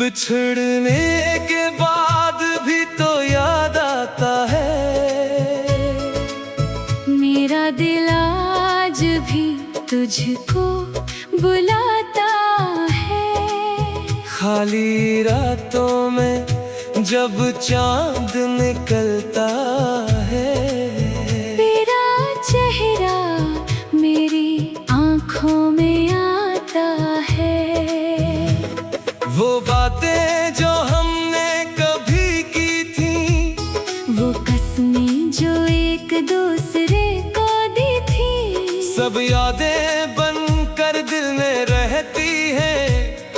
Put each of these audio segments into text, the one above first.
बिछड़ने के बाद भी तो याद आता है। मेरा दिल आज भी तुझको बुलाता है। खाली रातों में जब चांद निकलता है, तेरा चेहरा मेरी आँखों में आता है। वो बातें जो हमने कभी की थी, वो कसमें जो एक दूसरे को दी थी, सब यादें बनकर दिल में रहती हैं।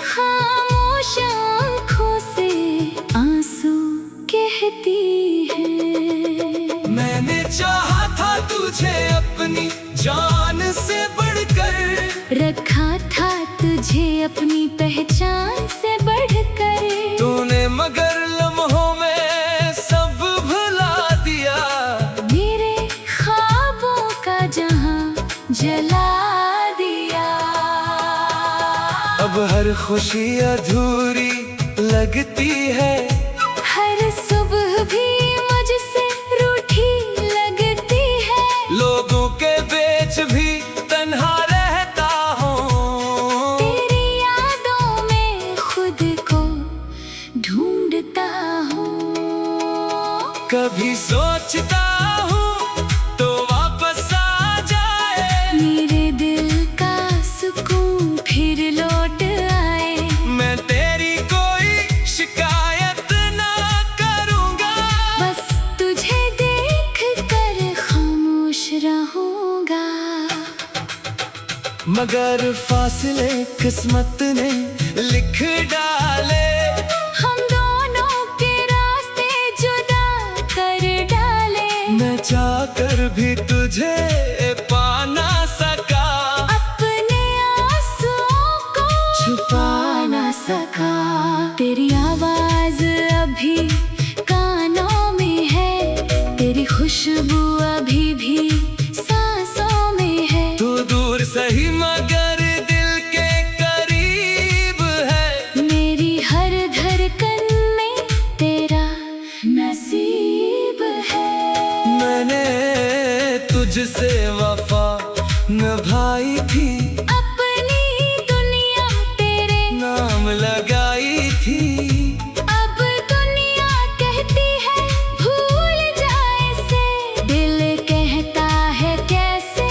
खामोश आँखों से आंसू कहती है। मैंने चाहा था तुझे अपनी जान से बढ़कर, रखा था तुझे अपनी पहचान से बढ़कर। तूने मगर लम्हों में सब भुला दिया। मेरे ख्वाबों का जहां जला दिया। अब हर खुशी अधूरी लगती है, हर सुबह भी मुझसे रूठी लगती है। लोगों के बीच भी तन्हा रहता हूँ। तेरी यादों में खुद को ढूंढता हूँ। कभी सोचता हूँ तो वापस आ जाए, मेरे दिल का सुकून फिर लौट आए। मैं तेरी कोई शिकायत ना करूँगा, बस तुझे देख कर खामोश रहूँगा। मगर फासले किस्मत ने लिख डाले, हम दोनों के रास्ते जुदा कर डाले। मैं चाहकर भी तुझे पा ना सका, अपने आंसुओं को छुपा ना सका। तेरी आवाज अभी कानों में है, तेरी खुशबू अभी भी सांसों में है। तू दूर सही मगर दिल के करीब है। मेरी हर धड़कन में तेरा नसीब है। मैंने तुझसे वफा निभाई थी, अपनी दुनिया तेरे नाम लगाई थी। अब दुनिया कहती है भूल जाए इसे, दिल कहता है कैसे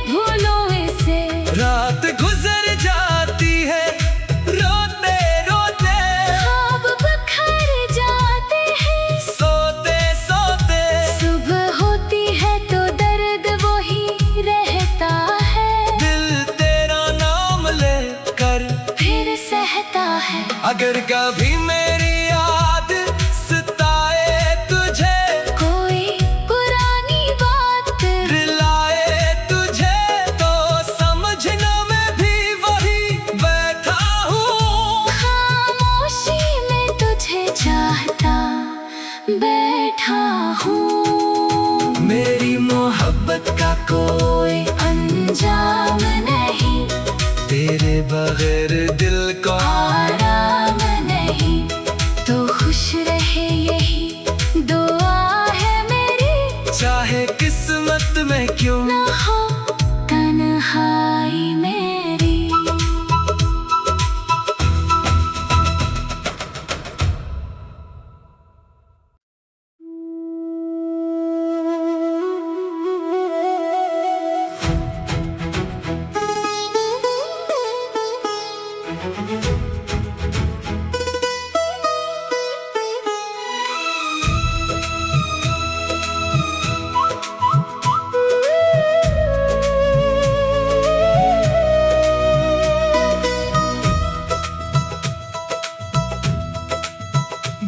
भूलो इसे। रात गुजर जाती है रोते रोते, ख्वाब बिखर जाते हैं सोते सोते। सुबह होती है तो दर्द वही रहता है, दिल तेरा नाम लेकर फिर सहता है। अगर कभी मेरी याद सताए तुझे, कोई पुरानी बात रुलाए तुझे, तो समझना मैं भी वही बैठा हूँ। खामोशी में तुझे चाहता बैठा हूँ। मेरी मोहब्बत का कोई अंजाम नहीं, तेरे बगैर दिल को आराम नहीं। तो खुश रहे यही दुआ है मेरी, चाहे किस्मत में क्यों ना हो तन्हाई मेरी।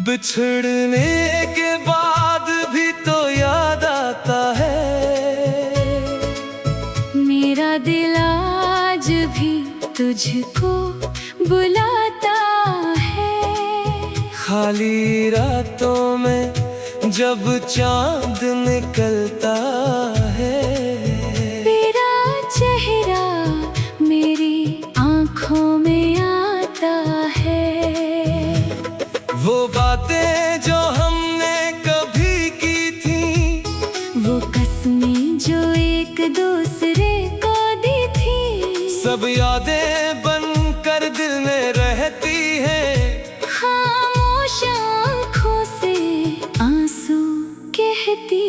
बिछड़ने के बाद भी तो याद आता है। मेरा दिल आज भी तुझको बुलाता है। खाली रातों में जब चांद निकलता है, तेरा चेहरा मेरी आँखों में आता है। वो बातें जो हमने कभी की थी, वो कस्में जो एक दूसरे को दी थी, सब यादें बनकर दिल में रहती हैं। खामोश आँखों से आंसू कहती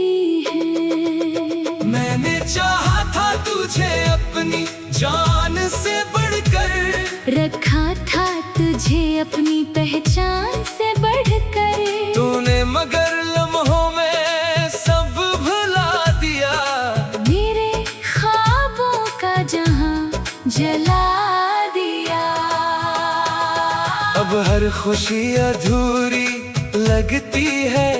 है। मैंने चाहा था तुझे अपनी जान से बढ़कर, रखा था तुझे अपनी पहचान से बढ़कर, तूने मगर लम्हों में सब भुला दिया। मेरे ख्वाबों का जहां जला दिया। अब हर खुशी अधूरी लगती है,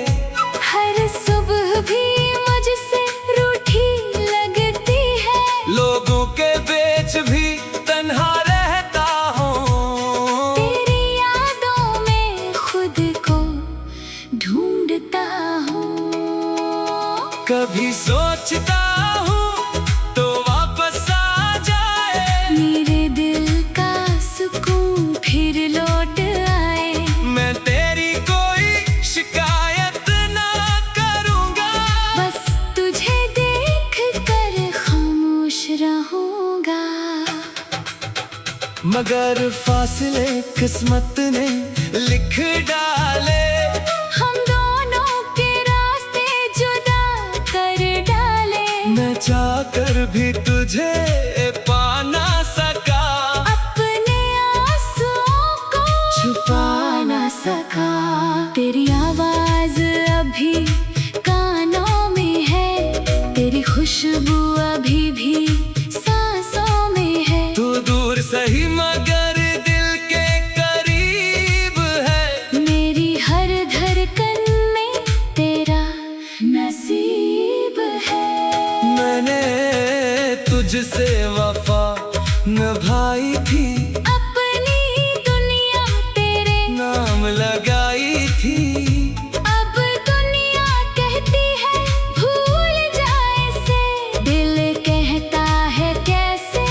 हर सुबह भी मुझसे रूठी लगती है। लोगों के बीच भी तन्हा रहता हूँ, तेरी यादों में खुद को ढूंढता हूँ। कभी सोचता हूँ तो वापस आ जाए, मेरे दिल का सुकून फिर लौट आए। मैं तेरी कोई शिकायत ना करूँगा, बस तुझे देख कर खामोश रहूंगा। मगर फासले किस्मत ने लिख डाले, हम दोनों के रास्ते जुदा कर डाले। मैं चाहकर भी तुझे पा ना सका, अपने आंसुओं को छुपा ना सका। तेरी आवाज अभी कानों में है, तेरी खुशबू अभी भी सांसों में है। तू दूर सही मगर दिल के करीब है, मेरी हर धड़कन में तेरा नसीब है। मैंने तुझसे वफा निभाई थी, अपनी दुनिया तेरे नाम लगाई थी। अब दुनिया कहती है भूल जाए इसे, दिल कहता है कैसे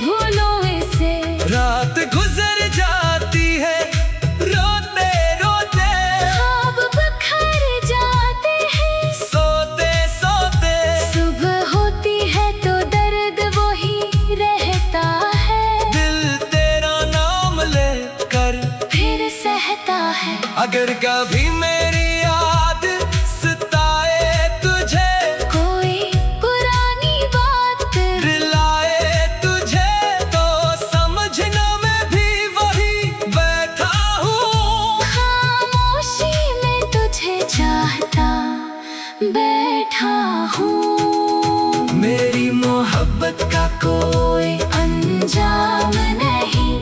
भूलो इसे। रात गुजर जाती है रोते रोते, ख्वाब बिखर जाते हैं सोते सोते। सुबह होती है तो दर्द वही रहता है, दिल तेरा नाम लेकर फिर सहता है। अगर कभी मेरी याद सताए तुझे, कोई पुरानी बात रुलाए तुझे, तो समझना मैं भी वही बैठा हूँ। खामोशी में तुझे चाहता बैठा हूँ। मेरी मोहब्बत का कोई अंजाम नहीं,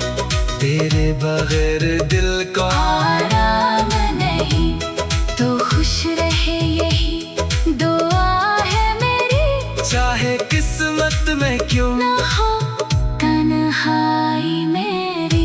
तेरे बगैर दिल को आराम नहीं। तो खुश रहे यही दुआ है मेरी, चाहे किस्मत में क्यों ना हो तन्हाई मेरी।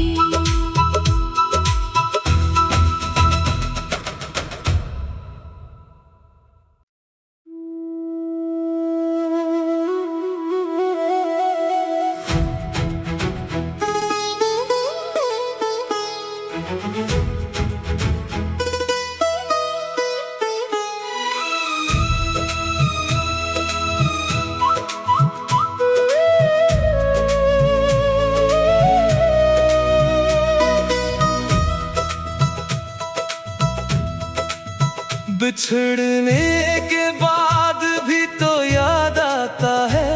बिछड़ने के बाद भी तो याद आता है,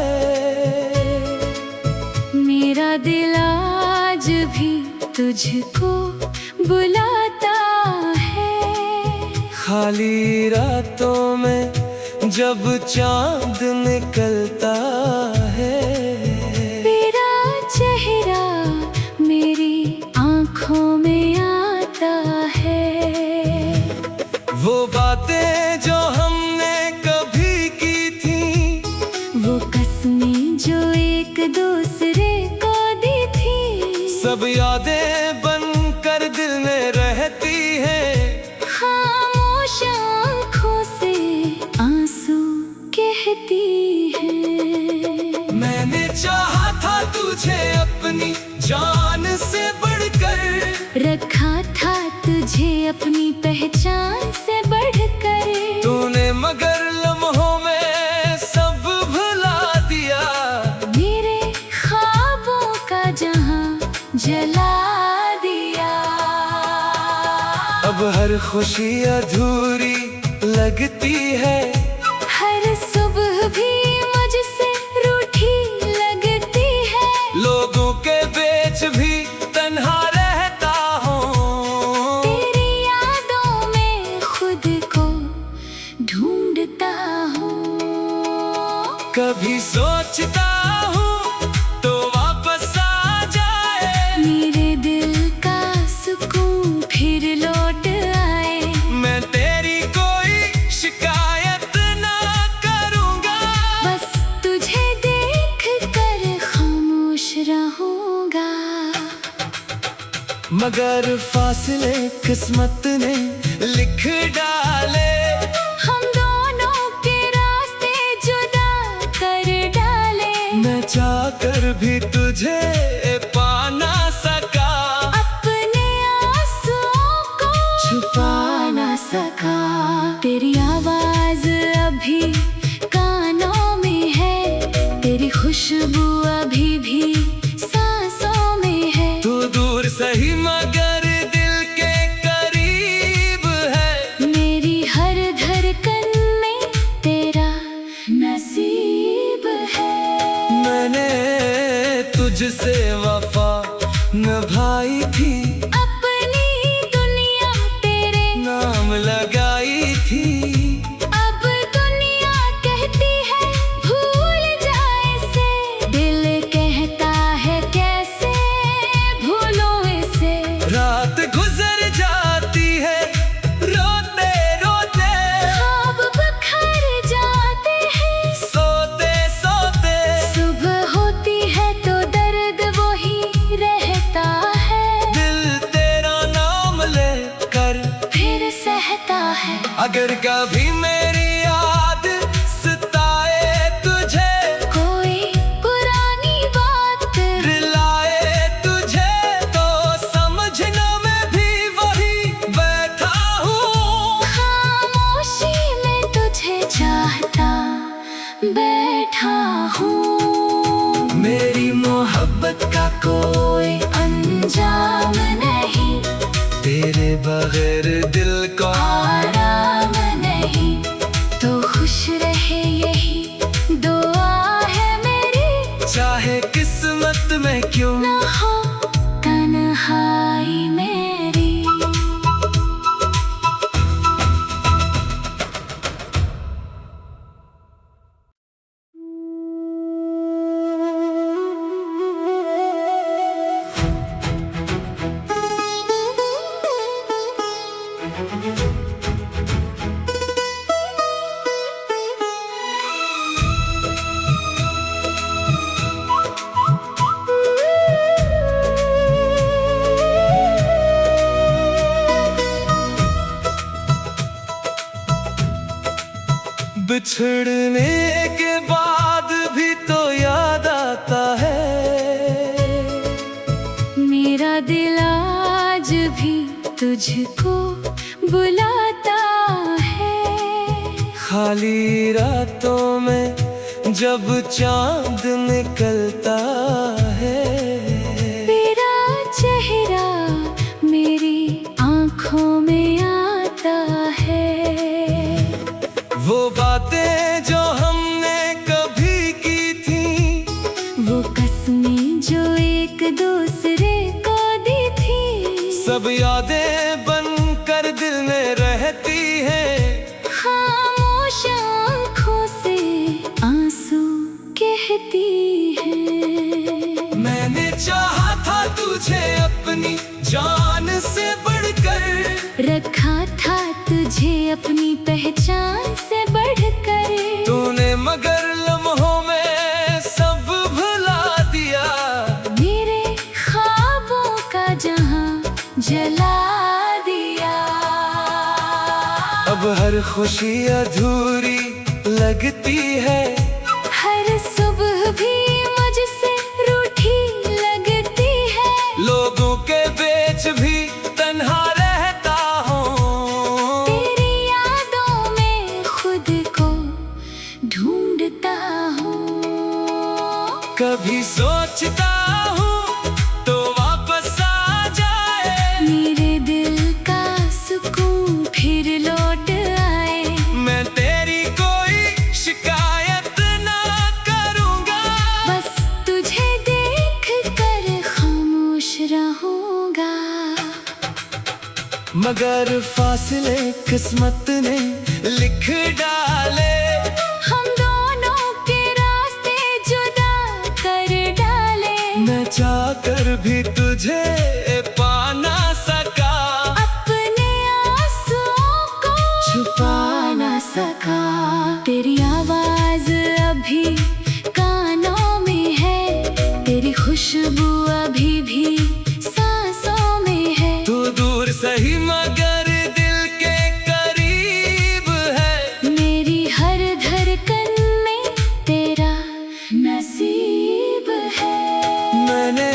मेरा दिल आज भी तुझको बुलाता है। खाली रातों में जब चांद निकलता है, तेरा चेहरा मेरी आंखों में आता है। वो बातें जो हमने कभी की थी, वो कस्में जो एक दूसरे को दी थी, सब यादें बनकर दिल में रहती हैं। खामोश आँखों से आंसू कहती है। मैंने चाहा था तुझे अपनी जान से बढ़कर, रखा था तुझे अपनी पहचान से बढ़कर। तूने मगर लम्हों में सब भुला दिया, मेरे ख्वाबों का जहां जला दिया। अब हर खुशी अधूरी लगती है, हर सुबह भी मुझसे रूठी लगती है। लोगों के बीच भी तन्हा रहता हूँ, तेरी यादों में खुद को ढूंढता हूँ। कभी सोचता हूँ तो वापस आ जाए, मेरे दिल का सुकून फिर लौट आए। मैं तेरी कोई शिकायत ना करूँगा, बस तुझे देख कर खामोश रहूँगा। मगर फासले किस्मत ने लिख डाले, हम दोनों के रास्ते जुदा कर डाले। मैं चाहकर भी तुझे पा ना सका, अपने आंसुओं को छुपा ना सका। तेरी आवाज अभी कानों में है, तेरी खुशबू अभी भी सांसों में है। तू दूर सही मगर दिल के करीब है, मेरी हर धड़कन में तेरा नसीब है। मैंने तुझसे वफा निभाई थी, अपनी दुनिया तेरे नाम लगाई थी। अब दुनिया कहती है भूल जाए इसे, दिल कहता है कैसे भूलो इसे। रात गुजर जाती है रोते रोते, ख्वाब बिखर जाते हैं सोते सोते। सुबह होती है तो दर्द वही रहता है, दिल तेरा नाम लेकर फिर सहता है। अगर कभी मेरी याद सताए तुझे, कोई पुरानी बात रुलाए तुझे, तो समझना मैं भी वही बैठा हूँ, खामोशी में तुझे चाहता बैठा हूँ। मेरी मोहब्बत का कोई अंजाम नहीं, तेरे बगैर दिल को आराम नहीं। तो खुश रहे यही दुआ है मेरी, चाहे किस्मत में क्यों ना हो तन्हाई मेरी। बिछड़ने के बाद भी तो याद आता है, मेरा दिल आज भी तुझको बुलाता है। खाली रातों में जब चांद निकलता है, तेरा चेहरा मेरी आंखों में आता है। वो बातें जो हमने कभी की थी, वो कसमें जो एक दूसरे को दी थी, सब यादें बनकर दिल में रहती हैं। खामोश आँखों से आंसू कहती है। मैंने चाहा था तुझे अपनी जान से बढ़कर, रखा था तुझे अपनी पहचान से बढ़कर। तूने मगर लम्हों में सब भुला दिया, मेरे ख्वाबों का जहां जला दिया। अब हर खुशी अधूरी लगती है, हर सुबह भी मुझसे रूठी लगती है। लोगों के बीच भी तन्हा रहता हूँ, कभी सोचता हूँ तो वापस आ जाए, मेरे दिल का सुकून फिर लौट आए। मैं तेरी कोई शिकायत ना करूँगा, बस तुझे देख कर खामोश रहूँगा। मगर फासले किस्मत ने लिख डाले, हम दोनों के रास्ते जुदा कर डाले। मैं चाहकर भी तुझे पा ना सका, अपने आंसुओं को छुपा ना सका। तेरी आवाज अभी कानों में है, तेरी खुशबू अभी भी सांसों में है। तू दूर सही मगर दिल के करीब है, मेरी हर धड़कन में तेरा नसीब है। मैंने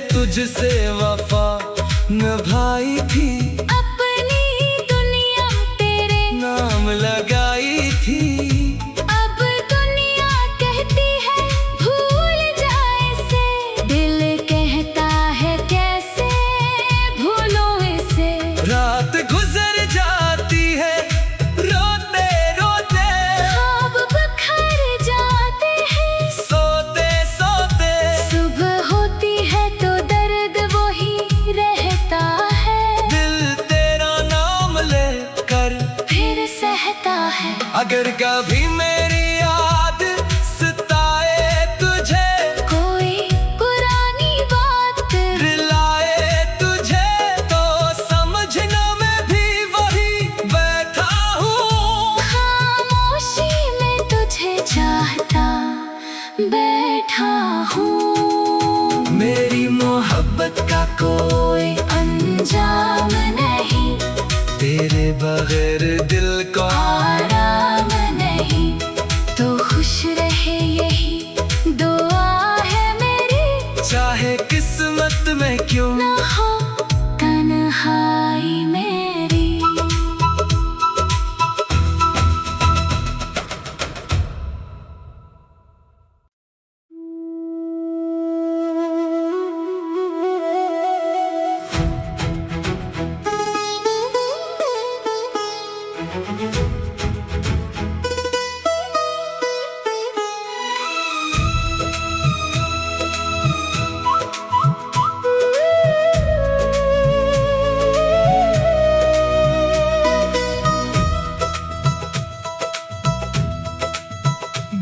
तुझसे वफा निभाई थी, अपनी दुनिया तेरे नाम लगाई थी। अब दुनिया कहती है भूल जाए इसे, दिल कहता है कैसे भूलो इसे। रात गुजर जाती है रोते रोते, ख्वाब बिखर जाते हैं सोते सोते। सुबह होती है तो दर्द वही रहता है, दिल तेरा नाम ले कर फिर सहता है। अगर कभी मेरी याद सताए तुझे, कोई पुरानी बात रुलाए तुझे, तो समझना मैं भी वही बैठा हूँ। खामोशी में तुझे चाहता बैठा हूँ। मेरी मोहब्बत का कोई अंजाम नहीं, तेरे बगैर दिल को आराम नहीं। तो खुश रहे यही दुआ है मेरी, चाहे किस्मत में क्यों ना हो तन्हाई मेरी।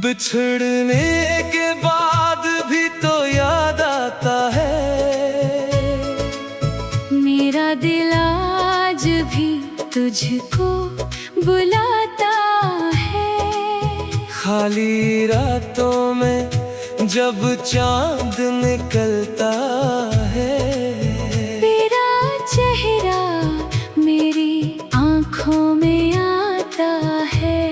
बिछड़ने के बाद भी तो याद आता है, मेरा दिल आज भी तुझको बुलाता है। खाली रातों में जब चांद निकलता है, तेरा चेहरा मेरी आंखों में आता है।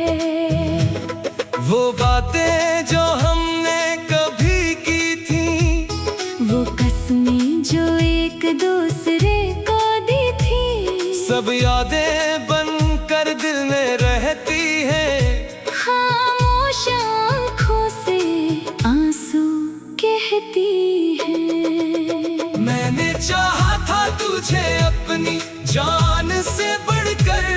वो बातें जो हमने कभी की थी, वो कसमें जो एक दूसरे को दी थी, सब यादें बनकर दिल में रहती हैं। खामोश आँखों से आंसू कहती है। मैंने चाहा था तुझे अपनी जान से बढ़कर,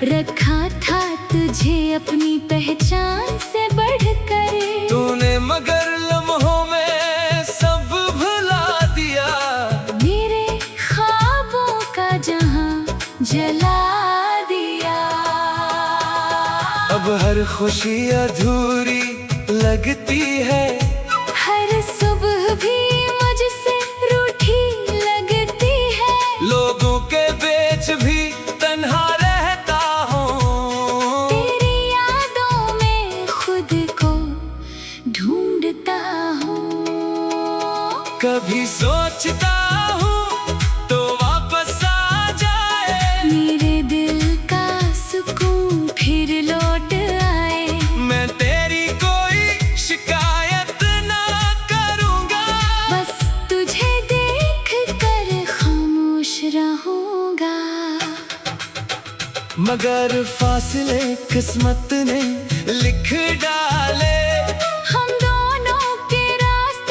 रखा था तुझे अपनी पहचान से बढ़कर। तूने मगर लम्हों में सब भुला दिया, मेरे ख्वाबों का जहां जला दिया। अब हर खुशी अधूरी लगती है, हर सुबह भी मुझसे रूठी लगती है। लोगों के बीच भी तन्हा रहता हूँ, तेरी यादों में खुद को ढूंढता हूँ। कभी सोचता हूँ तो वापस आ जाए, मेरे दिल का सुकून फिर लौट आए। मैं तेरी कोई शिकायत ना करूँगा, बस तुझे देख कर खामोश रहूँगा। मगर फासले किस्मत ने लिख डाले, हम दोनों के रास्ते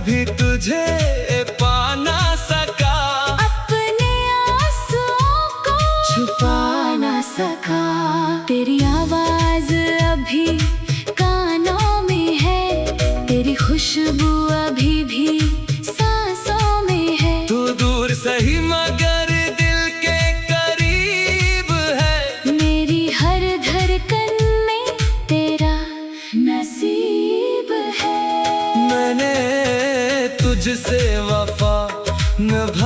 भी तुझे पा ना सका, अपने आंसुओं को छुपा ना सका। तेरी आवाज अभी कानों में है, तेरी खुशबू अभी भी सांसों में है। तू दूर सही मगर दिल के करीब है, मेरी हर धड़कन में तेरा नसीब है। मैंने तुझसे वफा निभाई